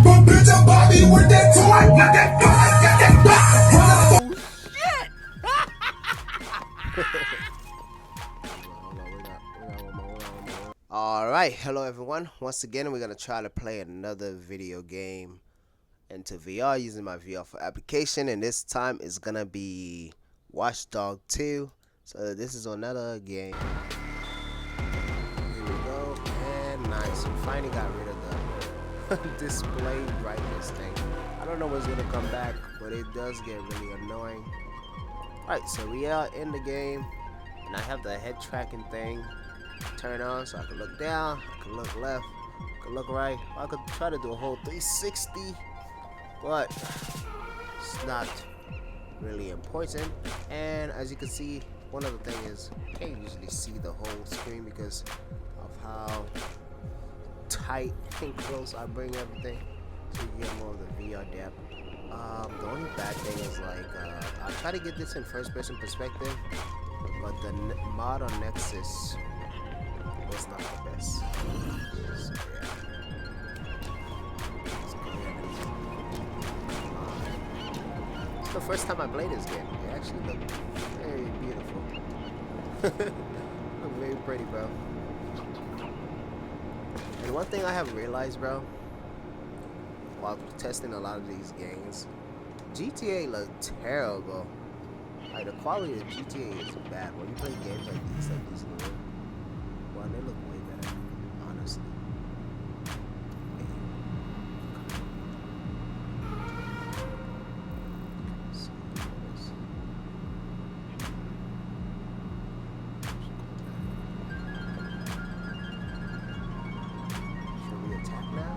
But bitch, your body with that toy, got that toy, got that toy. Alright, hello everyone. Once again, we're going to try to play another video game into VR using my VR4 application, and this time it's going to be Watch Dogs 2. So this is another game. Here we go, and nice. We finally got rid of the display brightness thing. I don't know what's going to come back, but it does get really annoying. Alright, so we are in the game, and I have the head tracking thing turn on so I can look down, I can look left, I can look right. I could try to do a whole 360, but it's not really important. And as you can see, one other thing is you can't usually see the whole screen because of how tight and close I bring everything, so you get more of the VR depth. The only bad thing is I'll try to get this in first person perspective, but the mod on Nexus was not the best. So yeah. It's the first time I played this game. It actually looked very beautiful. Look very pretty, bro. And one thing I have realized, bro, while testing a lot of these games, GTA looked terrible. Like, the quality of GTA is bad. When you play games like these new, well, they look way better, honestly. Should we attack now?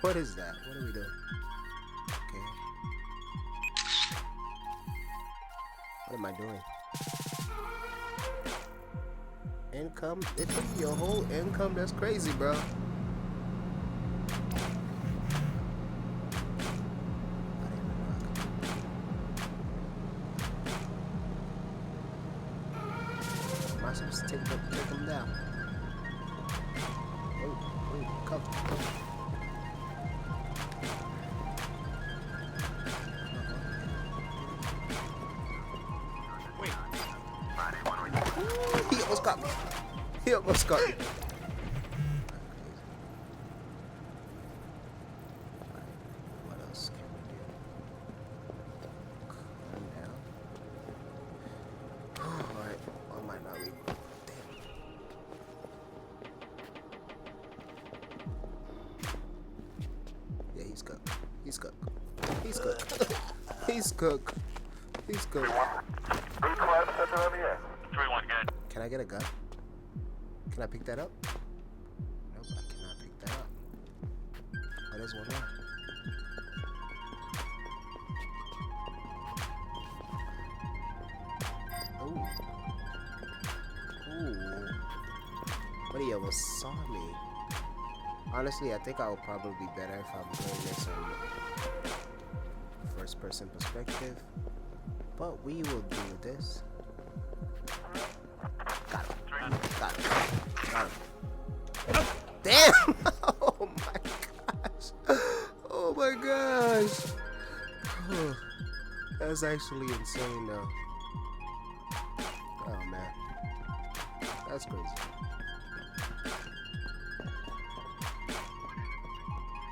What is that? What are we doing? Okay. What am I doing? Income? It took your whole income? That's crazy, bro. Am I supposed to take them down? Oh, come. He almost got me. He almost got me. What else can we do? Calm down. Alright, I might not read. Damn. Yeah, he's cooked. He's cooked. He's cooked. He's cooked. He's cooked. Can I get a gun? Can I pick that up? Nope, I cannot pick that up. Oh, there's one more. Ooh. Ooh. But he almost saw me. Honestly, I think I would probably be better if I'm playing this in first person perspective. But we will do this. Got him. Got him. Got him. Damn! Oh my gosh. Oh my gosh. Oh, that's actually insane though. Oh man. That's crazy.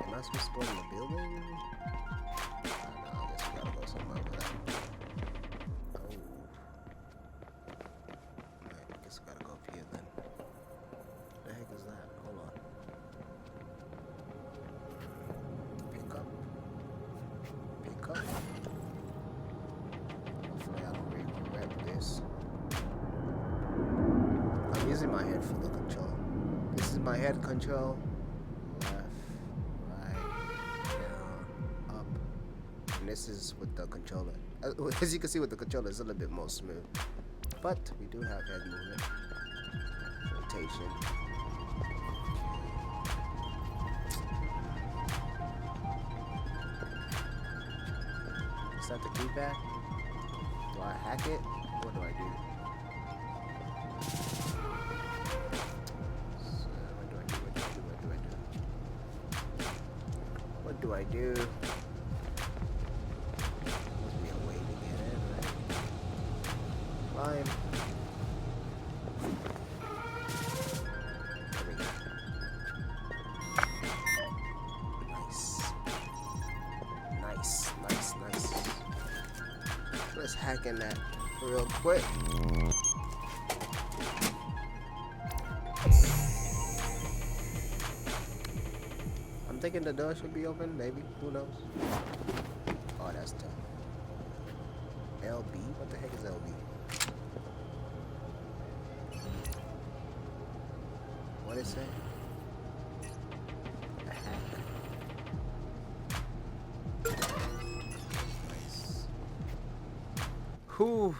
Am I supposed to go in the building? I don't know, I guess we gotta go somewhere over there. Gotta go up here then. What the heck is that? Hold on. Pick up. Pick up. Hopefully I don't regret this. I'm using my head for the control. This is my head control. Left, right, down, up. And this is with the controller. As you can see with the controller, it's a little bit more smooth. But we do have head movement, rotation. Is that the keypad? Do I hack it? What do I do? I do? Must be a way to get in, right? Climb. There we go. Nice. Nice, nice, nice. Let's hack in that real quick. I'm thinking the door should be open, maybe. Who knows? Oh, that's tough. LB? What the heck is LB? What is it? A hack. Nice. Whew.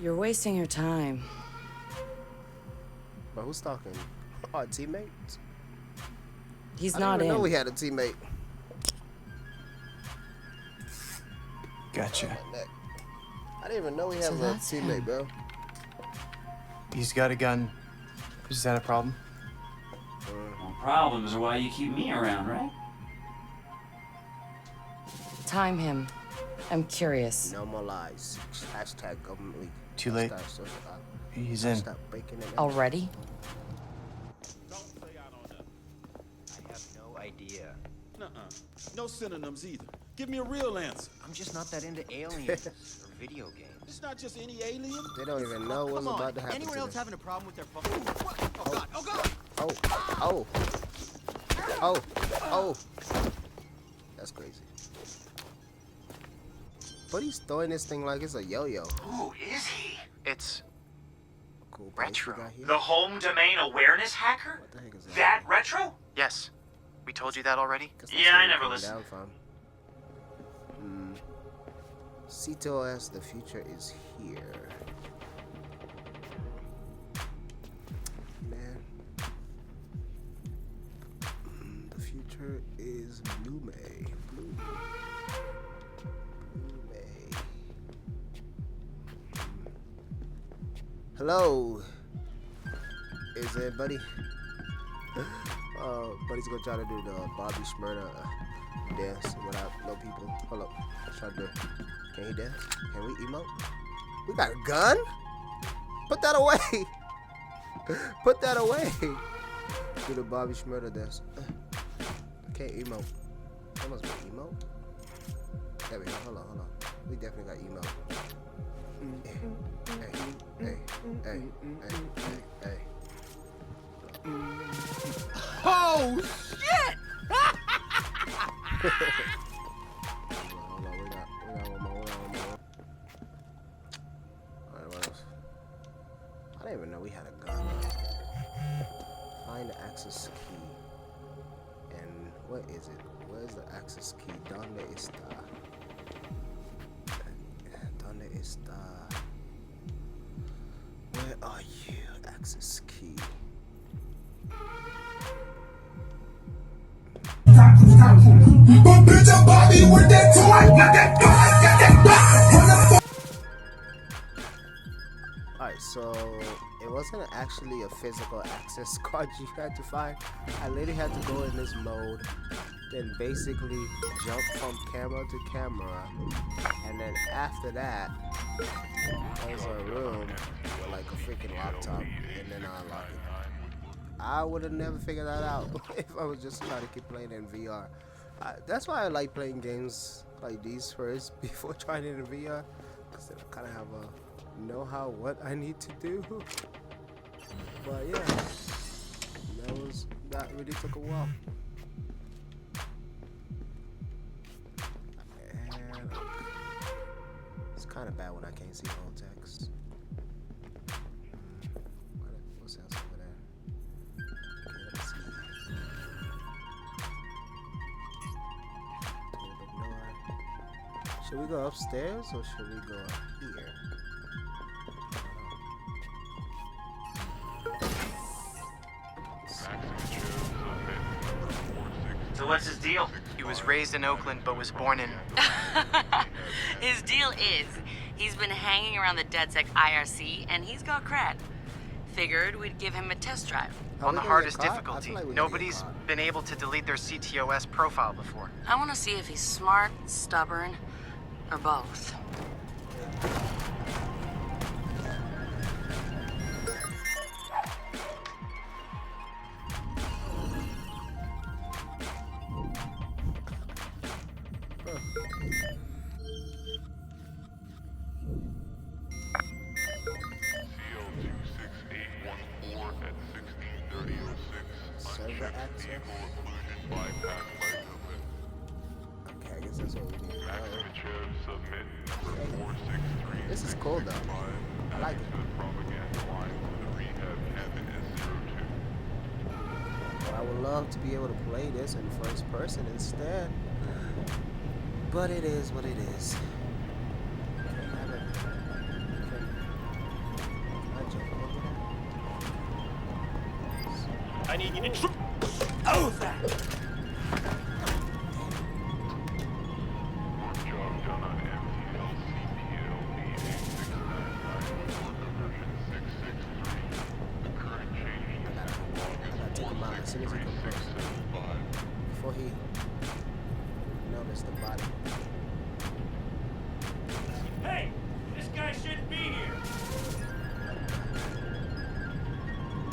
You're wasting your time. But who's talking? Our teammates? He's I not didn't even know in. we had a teammate. Gotcha. I didn't even know we So have a that's teammate, him. bro. He's got a gun. Is that a problem? Well, problems are why you keep me around, right? Time him. I'm curious. No more lies. Hashtag government leak. Too late. Hashtag social He's in. Stop breaking it. Already? I have no idea. No synonyms either. Give me a real answer. I'm just not that into aliens or video games. It's not just any alien. They don't even know what's Come on. about to happen. Anyone to else them. having a problem with their phone? Oh God! Oh God! Oh. That's crazy. But he's throwing this thing like it's a yo-yo. Who is he? It's Cool place we Retro. got here. The home domain awareness hacker? What the heck is that? That Retro? Yes. We told you that already? 'Cause that's Yeah, where I we never came listened. down from. CTOS, the future is here. Man. The future is Blue May. Blue May. Hello. Is it Buddy? Buddy's gonna try to do the Bobby Shmurda dance without no people. Hold up. Let's try to do it. Can he dance? Can we emote? We got a gun? Put that away. Put that away. Do the Bobby Shmurda dance. I can't emote. That must be emote. There we go. Hold on. We definitely got emote. Hey. Oh shit! Hold on, we got one more. Alright, what else? I didn't even know we had a gun. Find the access key. And what is it? Where's the access key? ¿Dónde está? ¿Dónde está? Where are you? Access key. But bitch, your body with that toy. Got that Alright, so it wasn't actually a physical access card you had to find. I literally had to go in this mode, then basically jump from camera to camera, and then after that, there's a room with like a freaking laptop, and then I unlock it. I would have never figured that out if I was just trying to keep playing in VR. That's why I like playing games like these first before trying it in VR, because then I kind of have a know-how what I need to do. But yeah, that really took a while. And it's kind of bad when I can't see all text. What's else over there? Okay, let's see. Should we go upstairs or should we go up here? So what's his deal? He was raised in Oakland, but was born in. His deal is he's been hanging around the DedSec IRC and he's got cred. figured we'd give him a test drive. Are On we the gonna hardest get caught? I difficulty. feel like we're gonna get Nobody's caught. been able to delete their CTOS profile before. I want to see if he's smart, stubborn, or both. Server access. Okay, I guess that's what we need. This is cool though. I like it. But I would love to be able to play this in first person instead. But it is what it is. I need you to. Oh, that. Take him out as soon as he comes close. Before he noticed the body. Hey, this guy shouldn't be here.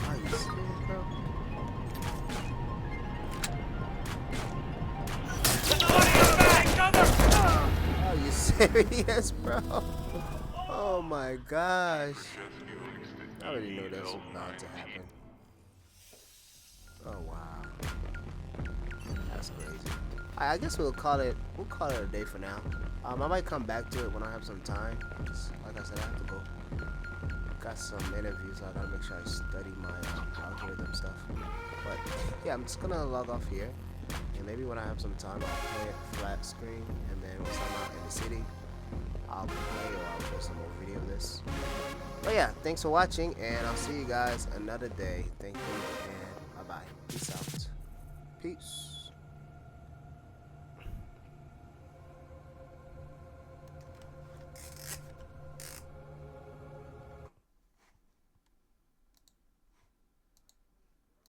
Are you serious, bro? Are you serious, bro? Oh my gosh. I already knew this was about to happen. Oh wow. That's crazy. I guess we'll call it a day for now. I might come back to it when I have some time. Just, like I said, I have to go. Got some interviews, so I gotta make sure I study my algorithm stuff. But yeah, I'm just gonna log off here. And maybe when I have some time, I'll play it flat screen. And then once I'm out in the city, I'll play or I'll post some more video of this. But yeah, thanks for watching, and I'll see you guys another day. Thank you, and bye-bye. Peace out. Peace.